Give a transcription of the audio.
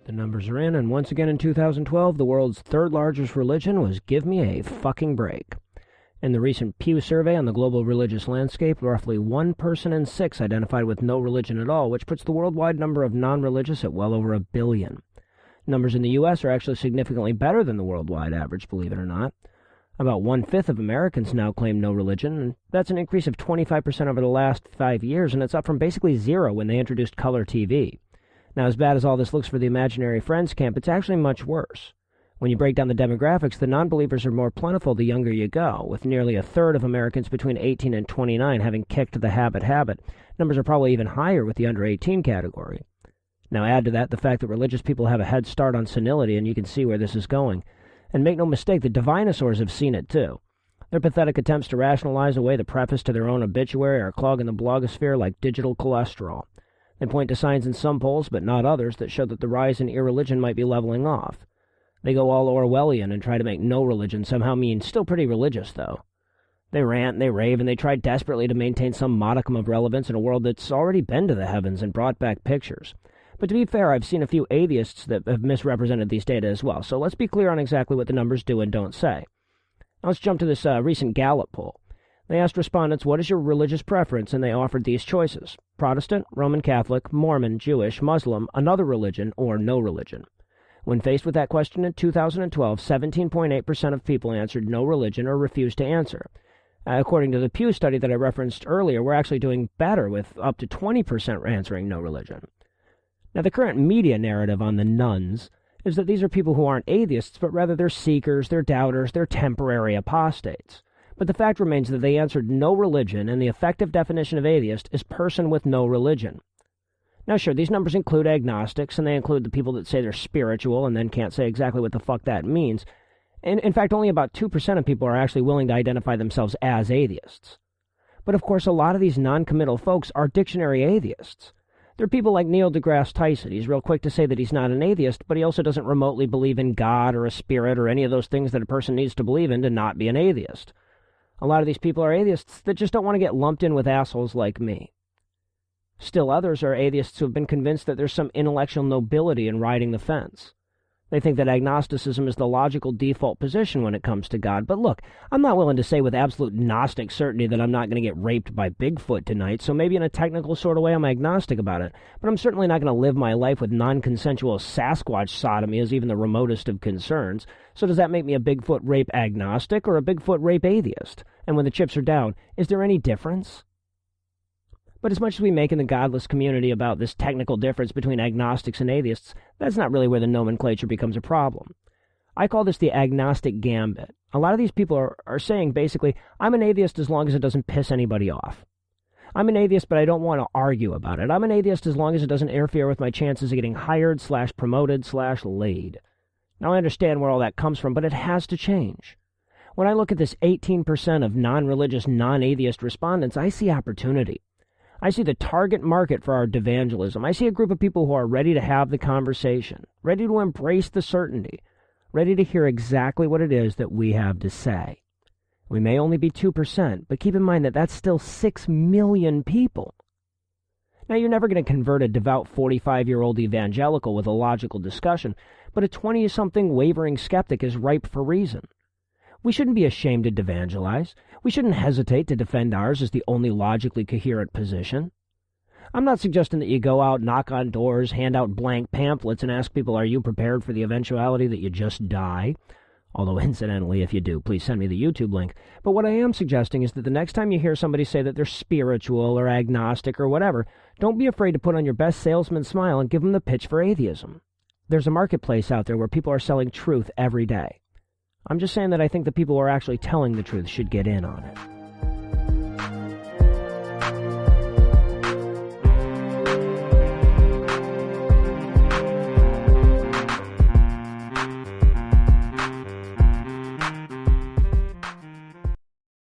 The numbers are in, and once again in 2012, the world's third largest religion was give me a fucking break. In the recent Pew survey on the global religious landscape, roughly 1 person in 6 identified with no religion at all, which puts the worldwide number of non-religious at well over 1 billion. Numbers in the U.S. are actually significantly better than the worldwide average, believe it or not. About 1/5 of Americans now claim no religion, and that's an increase of 25% over the last 5 years, and it's up from basically 0 when they introduced color TV. Now, as bad as all this looks for the imaginary friends camp, it's actually much worse. When you break down the demographics, the non-believers are more plentiful the younger you go, with nearly 1/3 of Americans between 18 and 29 having kicked the habit. Numbers are probably even higher with the under 18 category. Now add to that the fact that religious people have a head start on senility, and you can see where this is going. And make no mistake, the divinosaurs have seen it too. Their pathetic attempts to rationalize away the preface to their own obituary are clogging the blogosphere like digital cholesterol. They point to signs in some polls, but not others, that show that the rise in irreligion might be leveling off. They go all Orwellian and try to make no religion somehow mean still pretty religious, though. They rant and they rave, and they try desperately to maintain some modicum of relevance in a world that's already been to the heavens and brought back pictures. But to be fair, I've seen a few atheists that have misrepresented these data as well, so let's be clear on exactly what the numbers do and don't say. Now let's jump to this recent Gallup poll. They asked respondents, what is your religious preference, and they offered these choices: Protestant, Roman Catholic, Mormon, Jewish, Muslim, another religion, or no religion. When faced with that question in 2012, 17.8% of people answered no religion or refused to answer. According to the Pew study that I referenced earlier, we're actually doing better with up to 20% answering no religion. Now, the current media narrative on the nones is that these are people who aren't atheists, but rather they're seekers, they're doubters, they're temporary apostates. But the fact remains that they answered no religion, and the effective definition of atheist is person with no religion. Now, sure, these numbers include agnostics, and they include the people that say they're spiritual and then can't say exactly what the fuck that means. And in fact, only about 2% of people are actually willing to identify themselves as atheists. But of course, a lot of these non-committal folks are dictionary atheists. There are people like Neil deGrasse Tyson. He's real quick to say that he's not an atheist, but he also doesn't remotely believe in God or a spirit or any of those things that a person needs to believe in to not be an atheist. A lot of these people are atheists that just don't want to get lumped in with assholes like me. Still others are atheists who have been convinced that there's some intellectual nobility in riding the fence. They think that agnosticism is the logical default position when it comes to God. But look, I'm not willing to say with absolute Gnostic certainty that I'm not going to get raped by Bigfoot tonight, so maybe in a technical sort of way I'm agnostic about it. But I'm certainly not going to live my life with non-consensual Sasquatch sodomy as even the remotest of concerns. So does that make me a Bigfoot rape agnostic or a Bigfoot rape atheist? And when the chips are down, is there any difference? But as much as we make in the godless community about this technical difference between agnostics and atheists, that's not really where the nomenclature becomes a problem. I call this the agnostic gambit. A lot of these people are saying basically, I'm an atheist as long as it doesn't piss anybody off. I'm an atheist, but I don't want to argue about it. I'm an atheist as long as it doesn't interfere with my chances of getting hired/promoted/laid. Now I understand where all that comes from, but it has to change. When I look at this 18% of non-religious, non-atheist respondents, I see opportunity. I see the target market for our devangelism. I see a group of people who are ready to have the conversation, ready to embrace the certainty, ready to hear exactly what it is that we have to say. We may only be 2%, but keep in mind that that's still 6 million people. Now, you're never going to convert a devout 45-year-old evangelical with a logical discussion, but a 20-something wavering skeptic is ripe for reason. We shouldn't be ashamed to devangelize. We shouldn't hesitate to defend ours as the only logically coherent position. I'm not suggesting that you go out, knock on doors, hand out blank pamphlets, and ask people, are you prepared for the eventuality that you just die? Although, incidentally, if you do, please send me the YouTube link. But what I am suggesting is that the next time you hear somebody say that they're spiritual or agnostic or whatever, don't be afraid to put on your best salesman smile and give them the pitch for atheism. There's a marketplace out there where people are selling truth every day. I'm just saying that I think the people who are actually telling the truth should get in on it.